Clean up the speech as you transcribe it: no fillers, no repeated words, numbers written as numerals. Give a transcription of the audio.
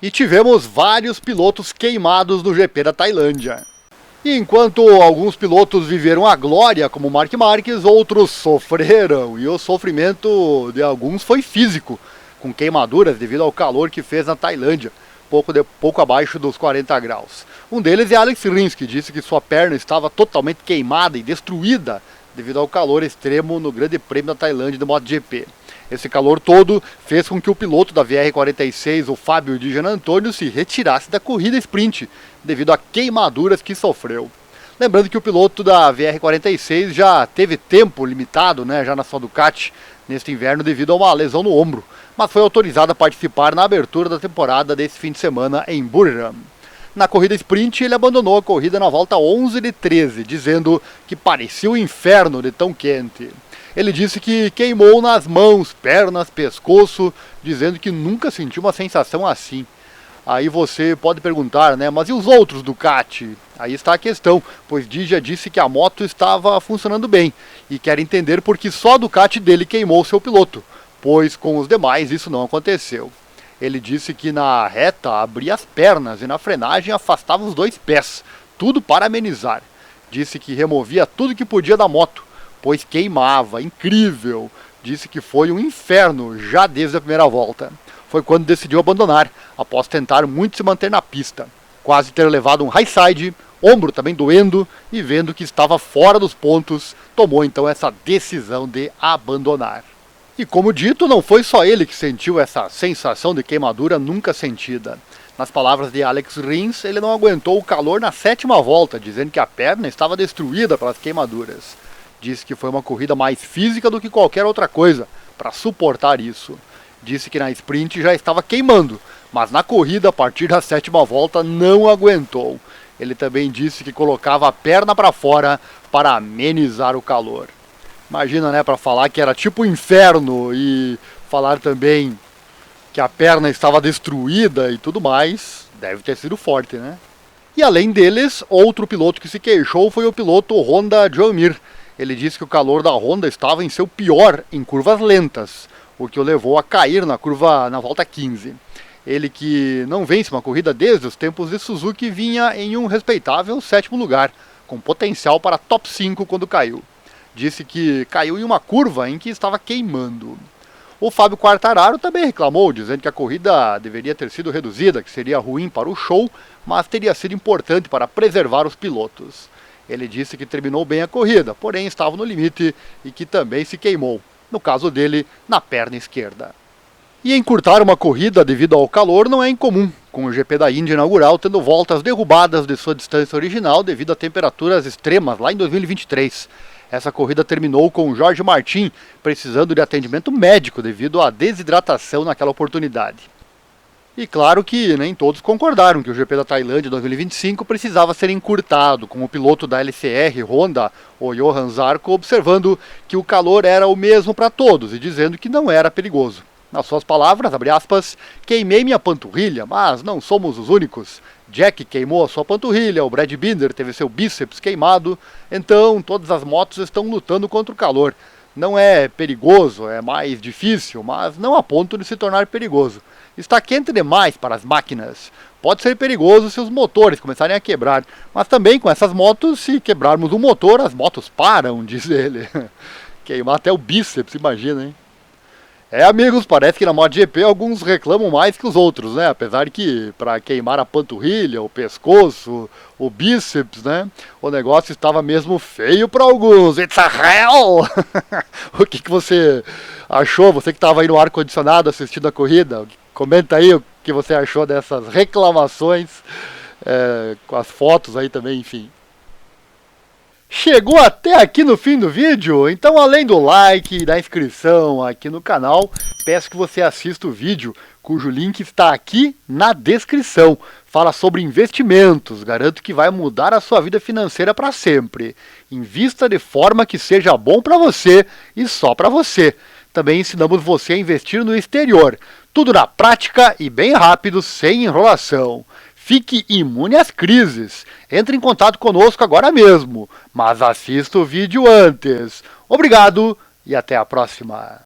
E tivemos vários pilotos queimados no GP da Tailândia. E enquanto alguns pilotos viveram a glória, como Marc Marquez, outros sofreram. E o sofrimento de alguns foi físico, com queimaduras devido ao calor que fez na Tailândia, pouco abaixo dos 40 graus. Um deles é Alex Rins, que disse que sua perna estava totalmente queimada e destruída devido ao calor extremo no Grande Prêmio da Tailândia do MotoGP. Esse calor todo fez com que o piloto da VR46, o Fábio Di Giannantonio, se retirasse da corrida sprint, devido a queimaduras que sofreu. Lembrando que o piloto da VR46 já teve tempo limitado, já na sua Ducati, neste inverno devido a uma lesão no ombro, mas foi autorizado a participar na abertura da temporada desse fim de semana em Buriram. Na corrida sprint, ele abandonou a corrida na volta 11 de 13, dizendo que parecia o inferno de tão quente. Ele disse que queimou nas mãos, pernas, pescoço, dizendo que nunca sentiu uma sensação assim. Aí você pode perguntar, mas e os outros Ducati? Aí está a questão, pois Di já disse que a moto estava funcionando bem e quer entender por que só a Ducati dele queimou seu piloto, pois com os demais isso não aconteceu. Ele disse que na reta abria as pernas e na frenagem afastava os dois pés, tudo para amenizar. Disse que removia tudo que podia da moto, pois queimava, incrível. Disse que foi um inferno já desde a primeira volta. Foi quando decidiu abandonar, após tentar muito se manter na pista. Quase ter levado um high side, ombro também doendo, e vendo que estava fora dos pontos, tomou então essa decisão de abandonar. E como dito, não foi só ele que sentiu essa sensação de queimadura nunca sentida. Nas palavras de Alex Rins, ele não aguentou o calor na 7ª volta, dizendo que a perna estava destruída pelas queimaduras. Disse que foi uma corrida mais física do que qualquer outra coisa, para suportar isso. Disse que na sprint já estava queimando, mas na corrida, a partir da 7ª volta, não aguentou. Ele também disse que colocava a perna para fora para amenizar o calor. Imagina, para falar que era tipo inferno e falar também que a perna estava destruída e tudo mais, deve ter sido forte, E além deles, outro piloto que se queixou foi o piloto Honda Joe Mir. Ele disse que o calor da Honda estava em seu pior em curvas lentas, o que o levou a cair na curva na volta 15. Ele, que não vence uma corrida desde os tempos de Suzuki, vinha em um respeitável 7º lugar, com potencial para top 5 quando caiu. Disse que caiu em uma curva em que estava queimando. O Fábio Quartararo também reclamou, dizendo que a corrida deveria ter sido reduzida, que seria ruim para o show, mas teria sido importante para preservar os pilotos. Ele disse que terminou bem a corrida, porém estava no limite e que também se queimou, no caso dele, na perna esquerda. E encurtar uma corrida devido ao calor não é incomum, com o GP da Índia inaugural tendo voltas derrubadas de sua distância original devido a temperaturas extremas lá em 2023. Essa corrida terminou com o Jorge Martin precisando de atendimento médico devido à desidratação naquela oportunidade. E claro que nem todos concordaram que o GP da Tailândia 2025 precisava ser encurtado, com o piloto da LCR Honda, o Johan Zarco, observando que o calor era o mesmo para todos e dizendo que não era perigoso. Nas suas palavras, abre aspas, queimei minha panturrilha, mas não somos os únicos. Jack queimou a sua panturrilha, o Brad Binder teve seu bíceps queimado, então todas as motos estão lutando contra o calor. Não é perigoso, é mais difícil, mas não a ponto de se tornar perigoso. Está quente demais para as máquinas. Pode ser perigoso se os motores começarem a quebrar, mas também com essas motos, se quebrarmos o motor, as motos param, diz ele. Queimar até o bíceps, imagina, hein? Amigos, parece que na MotoGP alguns reclamam mais que os outros, Apesar que para queimar a panturrilha, o pescoço, o bíceps, o negócio estava mesmo feio para alguns. It's a hell! O que você achou? Você que estava aí no ar-condicionado assistindo a corrida, comenta aí o que você achou dessas reclamações, com as fotos aí também, enfim. Chegou até aqui no fim do vídeo? Então, além do like e da inscrição aqui no canal, peço que você assista o vídeo, cujo link está aqui na descrição. Fala sobre investimentos, garanto que vai mudar a sua vida financeira para sempre. Invista de forma que seja bom para você e só para você. Também ensinamos você a investir no exterior, tudo na prática e bem rápido, sem enrolação. Fique imune às crises. Entre em contato conosco agora mesmo, mas assista o vídeo antes. Obrigado e até a próxima.